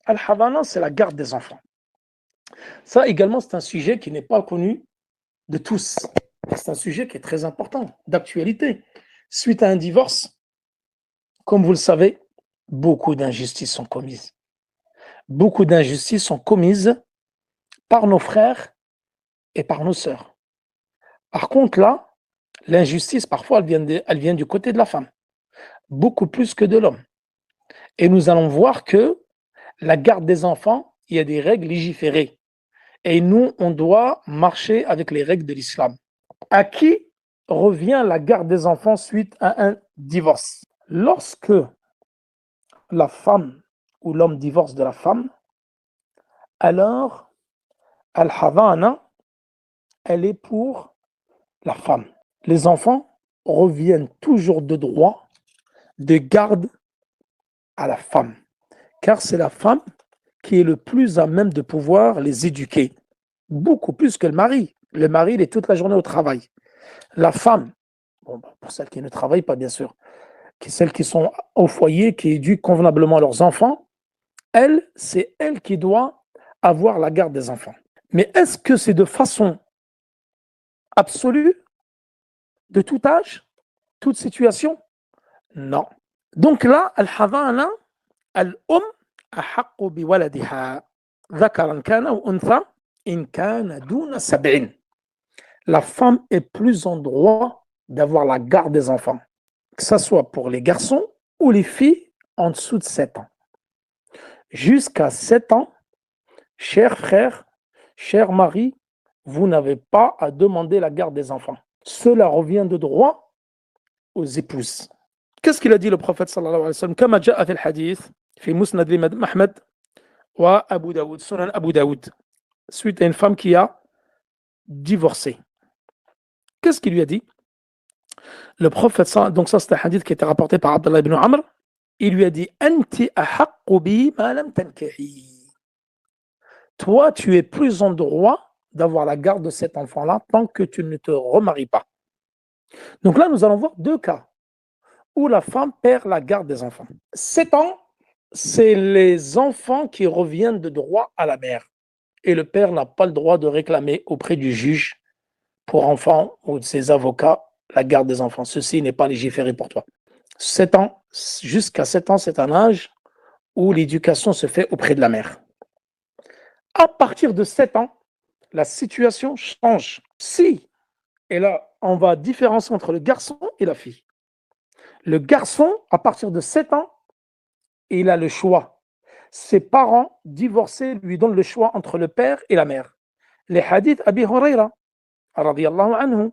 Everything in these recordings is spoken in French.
Al-Havana, c'est la garde des enfants. Ça également, c'est un sujet qui n'est pas connu de tous. C'est un sujet qui est très important, d'actualité. Suite à un divorce, comme vous le savez, beaucoup d'injustices sont commises. Beaucoup d'injustices sont commises par nos frères et par nos sœurs. Par contre, là, l'injustice, parfois, elle vient du côté de la femme, beaucoup plus que de l'homme. Et nous allons voir que la garde des enfants, il y a des règles légiférées. Et nous, on doit marcher avec les règles de l'islam. À qui revient la garde des enfants suite à un divorce? Lorsque la femme ou l'homme divorce de la femme, alors al-Havana, elle est pour la femme. Les enfants reviennent toujours de droit de garde à la femme, car c'est la femme qui est le plus à même de pouvoir les éduquer, beaucoup plus que le mari. Le mari, il est toute la journée au travail. La femme, bon, pour celles qui ne travaillent pas, bien sûr, celles qui sont au foyer, qui éduquent convenablement leurs enfants, c'est elle qui doit avoir la garde des enfants. Mais est-ce que c'est de façon absolue, de tout âge, toute situation? Non. Donc là, al-Havana, al-Um ahaqqu bi waladiha, dhakaran kana ou untha, in kana duna sab'in. La femme est plus en droit d'avoir la garde des enfants, que ce soit pour les garçons ou les filles en dessous de 7 ans. Jusqu'à 7 ans, chers frères, chers maris, vous n'avez pas à demander la garde des enfants. Cela revient de droit aux épouses. Qu'est-ce qu'il a dit le prophète sallallahu alayhi wa sallam? Comme جاء في الحديث في مسند الإمام أحمد وأبو داود سنن أبو داود, suite à une femme qui a divorcé. Qu'est-ce qu'il lui a dit? Le prophète, donc ça c'est un hadith qui a été rapporté par Abdullah ibn Amr, il lui a dit Anti ahaqqu bi ma lam tankihi. Toi, tu es plus en droit d'avoir la garde de cet enfant-là tant que tu ne te remaries pas. Donc là, nous allons voir deux cas où la femme perd la garde des enfants. 7 ans, c'est les enfants qui reviennent de droit à la mère. Et le père n'a pas le droit de réclamer auprès du juge pour enfants ou de ses avocats la garde des enfants. Ceci n'est pas légiféré pour toi. 7 ans, jusqu'à 7 ans, c'est un âge où l'éducation se fait auprès de la mère. À partir de 7 ans, la situation change. Si, et là, on va différencier entre le garçon et la fille. Le garçon, à partir de 7 ans, il a le choix. Ses parents divorcés lui donnent le choix entre le père et la mère. Les hadiths Abi Huraira, radiyallahu anhu,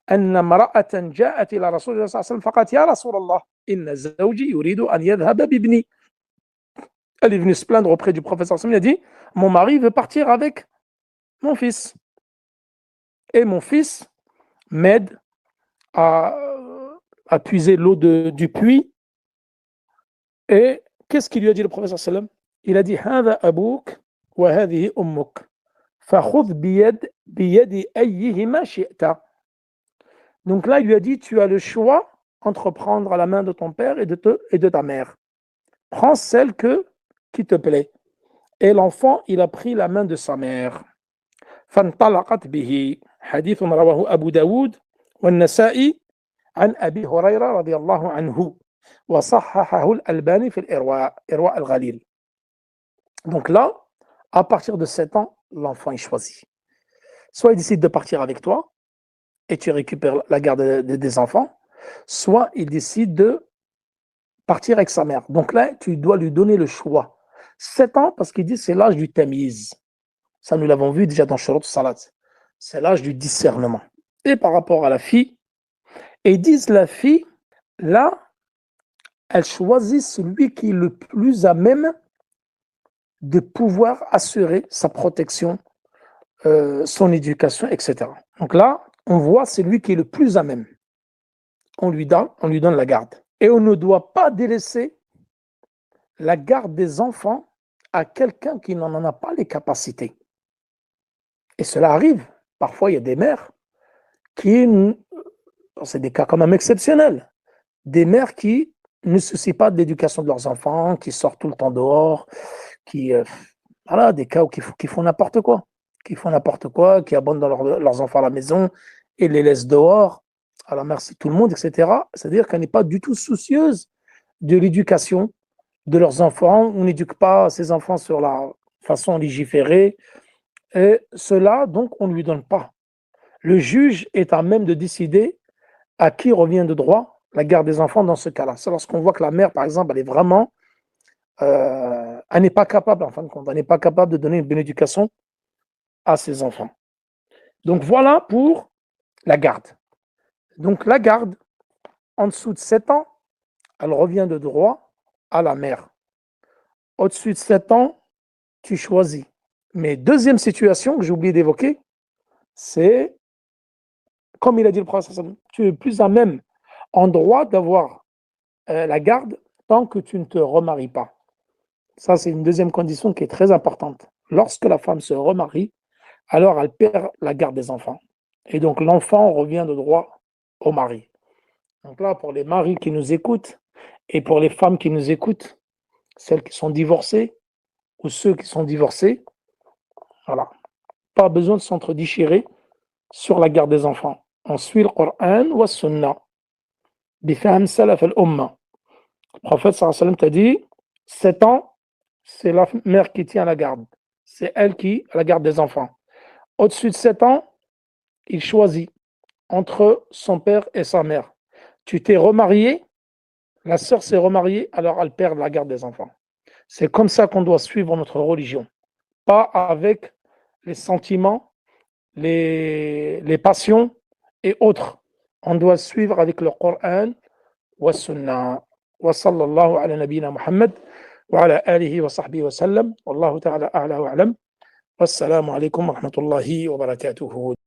أن امرأة جاءت إلى رسول الله صلى الله عليه وسلم فقالت يا رسول الله إن زوجي يريد أن يذهب بابني. Elle est venue se plaindre auprès du prophète sallallahu alayhi wa sallam. Il a dit mon mari veut partir avec mon fils. Et mon fils m'aide à puiser l'eau du puits. Et qu'est-ce qu'il lui a dit le prophète sallallahu alayhi wa sallam? Il a dit هذا أبوك وهذه أمك فخذ بيد أيهما شئت. Donc là, il lui a dit, tu as le choix entre prendre la main de ton père et de ta mère. Prends celle qui te plaît. Et l'enfant, il a pris la main de sa mère. فانطلقت به حديث رواه أبو داود والنسائي عن أبي هريرة رضي الله عنه وصححه الألباني في إرواء الغليل. Donc là, à partir de 7 ans, l'enfant il choisit. Soit il décide de partir avec toi, et tu récupères la garde des enfants, soit il décide de partir avec sa mère. Donc là, tu dois lui donner le choix. 7 ans, parce qu'il dit c'est l'âge du tamiz. Ça, nous l'avons vu déjà dans Shurut Salat. C'est l'âge du discernement. Et par rapport à la fille, ils disent la fille, là, elle choisit celui qui est le plus à même de pouvoir assurer sa protection, son éducation, etc. Donc là, on voit celui qui est le plus à même. On lui donne la garde. Et on ne doit pas délaisser la garde des enfants à quelqu'un qui n'en a pas les capacités. Et cela arrive. Parfois, il y a des mères qui, c'est des cas quand même exceptionnels, des mères qui ne se soucient pas de l'éducation de leurs enfants, qui sortent tout le temps dehors, qui, voilà, des cas qui font n'importe quoi, qui abandonnent leurs enfants à la maison et les laissent dehors, à la merci de tout le monde, etc. C'est-à-dire qu'elle n'est pas du tout soucieuse de l'éducation de leurs enfants. On n'éduque pas ses enfants sur la façon légiférée. Et cela, donc, on ne lui donne pas. Le juge est à même de décider à qui revient de droit la garde des enfants dans ce cas-là. C'est lorsqu'on voit que la mère, par exemple, elle est vraiment, elle n'est pas capable, en fin de compte, elle n'est pas capable de donner une bonne éducation à ses enfants. Donc voilà pour la garde. Donc la garde, en dessous de 7 ans, elle revient de droit à la mère. Au-dessus de 7 ans, tu choisis. Mais deuxième situation que j'ai oublié d'évoquer, c'est, comme il a dit le prophète, tu es plus à même en droit d'avoir la garde tant que tu ne te remaries pas. Ça, c'est une deuxième condition qui est très importante. Lorsque la femme se remarie, alors elle perd la garde des enfants. Et donc l'enfant revient de droit au mari. Donc là, pour les maris qui nous écoutent et pour les femmes qui nous écoutent, celles qui sont divorcées ou ceux qui sont divorcés, voilà, pas besoin de s'entre-déchirer sur la garde des enfants. On suit le Coran ou la Sunna. Bifaham salaf al-umma. Le prophète sallallahu alayhi wa sallam t'a dit 7 ans, c'est la mère qui tient la garde. C'est elle qui a la garde des enfants. Au-dessus de 7 ans, il choisit entre son père et sa mère. Tu t'es remarié, la sœur s'est remariée, alors elle perd la garde des enfants. C'est comme ça qu'on doit suivre notre religion. Pas avec les sentiments, les passions et autres. On doit suivre avec le Coran wa Sunna. Wa sallallahu ala nabina Muhammad wa ala alihi wa sahbihi wa sallam. Wallahu ta'ala a'la wa a'lam. Wassalamu alaikum wa rahmatullahi wa barakatuhu.